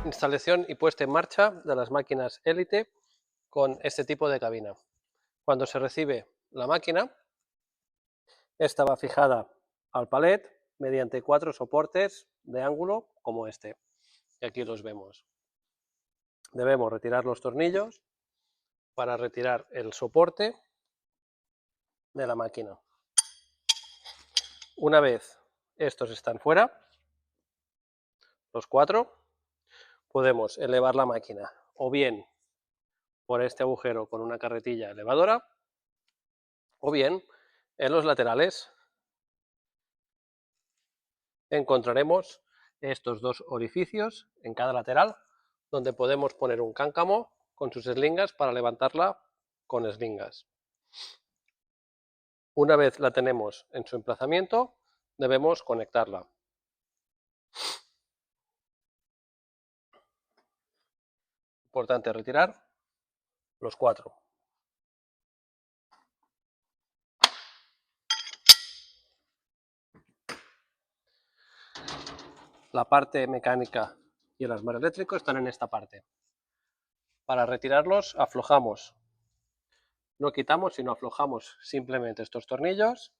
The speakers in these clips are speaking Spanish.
Instalación y puesta en marcha de las máquinas Élite con este tipo de cabina. Cuando se recibe la máquina, esta va fijada al palet mediante 4 soportes de ángulo como este, y aquí los vemos. Debemos retirar los tornillos para retirar el soporte de la máquina. Una vez estos están fuera, los 4, podemos elevar la máquina o bien por este agujero con una carretilla elevadora, o bien en los laterales encontraremos estos 2 orificios en cada lateral donde podemos poner un cáncamo con sus eslingas para levantarla con eslingas. Una vez la tenemos en su emplazamiento, debemos conectarla. Importante retirar los 4. La parte mecánica y el armario eléctrico están en esta parte. Para retirarlos aflojamos, no quitamos, sino aflojamos simplemente estos tornillos,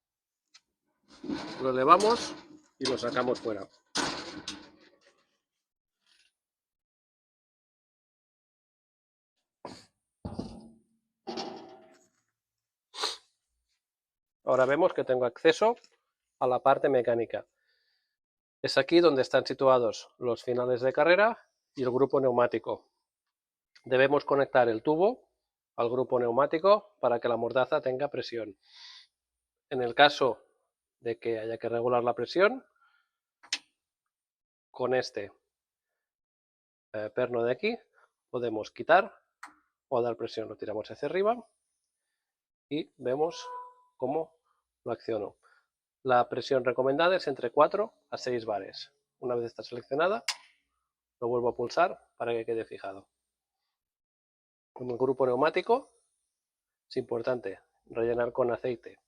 lo elevamos y lo sacamos fuera. Ahora vemos que tengo acceso a la parte mecánica. Es aquí donde están situados los finales de carrera y el grupo neumático. Debemos conectar el tubo al grupo neumático para que la mordaza tenga presión. En el caso de que haya que regular la presión, con este perno de aquí podemos quitar o dar presión, lo tiramos hacia arriba y vemos cómo lo acciono. La presión recomendada es entre 4 a 6 bares. Una vez está seleccionada, lo vuelvo a pulsar para que quede fijado. Con el grupo neumático es importante rellenar con aceite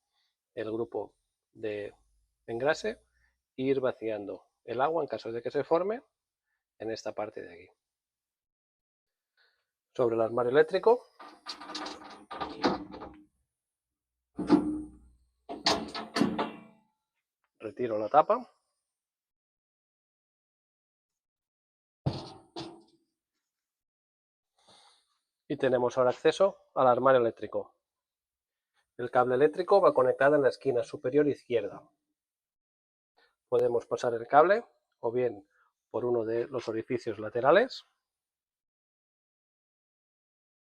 el grupo de engrase e ir vaciando el agua en caso de que se forme en esta parte de aquí. Sobre el armario eléctrico, retiro la tapa y tenemos ahora acceso al armario eléctrico. El cable eléctrico va conectado en la esquina superior izquierda. Podemos pasar el cable o bien por uno de los orificios laterales,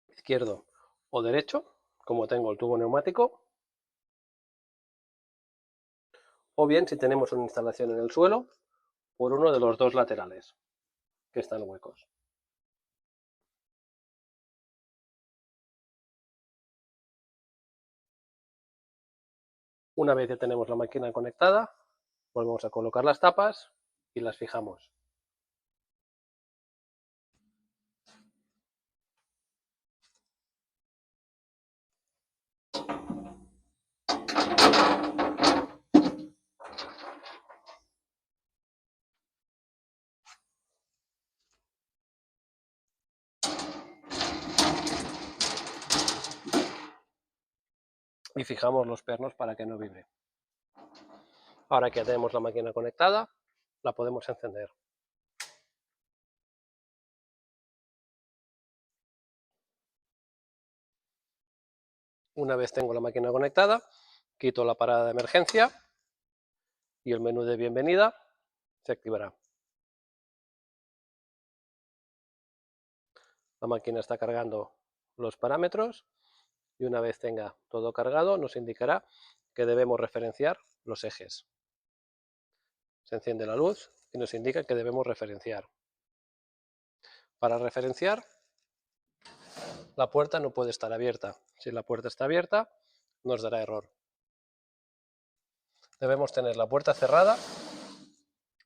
izquierdo o derecho, como tengo el tubo neumático, o bien si tenemos una instalación en el suelo, por uno de los 2 laterales que están huecos. Una vez que tenemos la máquina conectada, volvemos a colocar las tapas y las fijamos. Y fijamos los pernos para que no vibre. Ahora que tenemos la máquina conectada, la podemos encender. Una vez tengo la máquina conectada, quito la parada de emergencia y el menú de bienvenida se activará. La máquina está cargando los parámetros y una vez tenga todo cargado nos indicará que debemos referenciar los ejes. Se enciende la luz y nos indica que debemos referenciar. Para referenciar, la puerta no puede estar abierta. Si la puerta está abierta, nos dará error. Debemos tener la puerta cerrada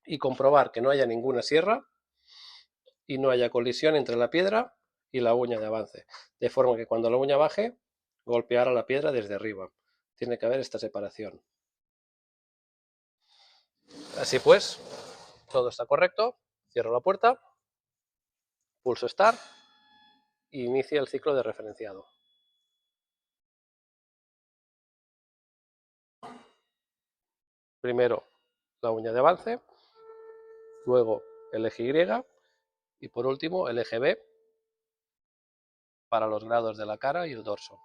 y comprobar que no haya ninguna sierra y no haya colisión entre la piedra y la uña de avance, de forma que cuando la uña baje, golpear a la piedra desde arriba. Tiene que haber esta separación. Así pues, todo está correcto, cierro la puerta Pulso Start y inicia el ciclo de referenciado. Primero la uña de avance, luego el eje Y y por último el eje B para los grados de la cara y el dorso.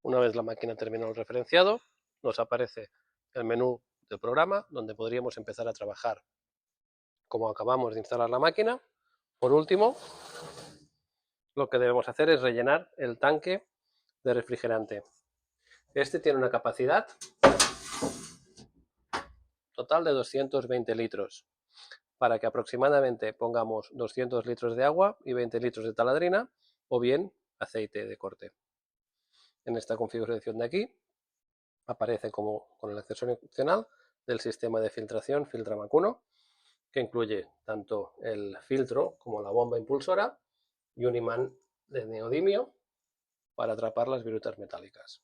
Una vez la máquina terminó el referenciado, nos aparece el menú del programa donde podríamos empezar a trabajar como acabamos de instalar la máquina. Por último, lo que debemos hacer es rellenar el tanque de refrigerante. Este tiene una capacidad total de 220 litros, para que aproximadamente pongamos 200 litros de agua y 20 litros de taladrina o bien aceite de corte. En esta configuración de aquí aparece como con el accesorio opcional del sistema de filtración Filtramac 1, que incluye tanto el filtro como la bomba impulsora y un imán de neodimio para atrapar las virutas metálicas.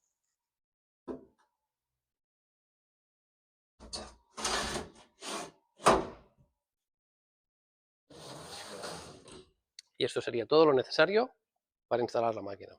Y esto sería todo lo necesario para instalar la máquina.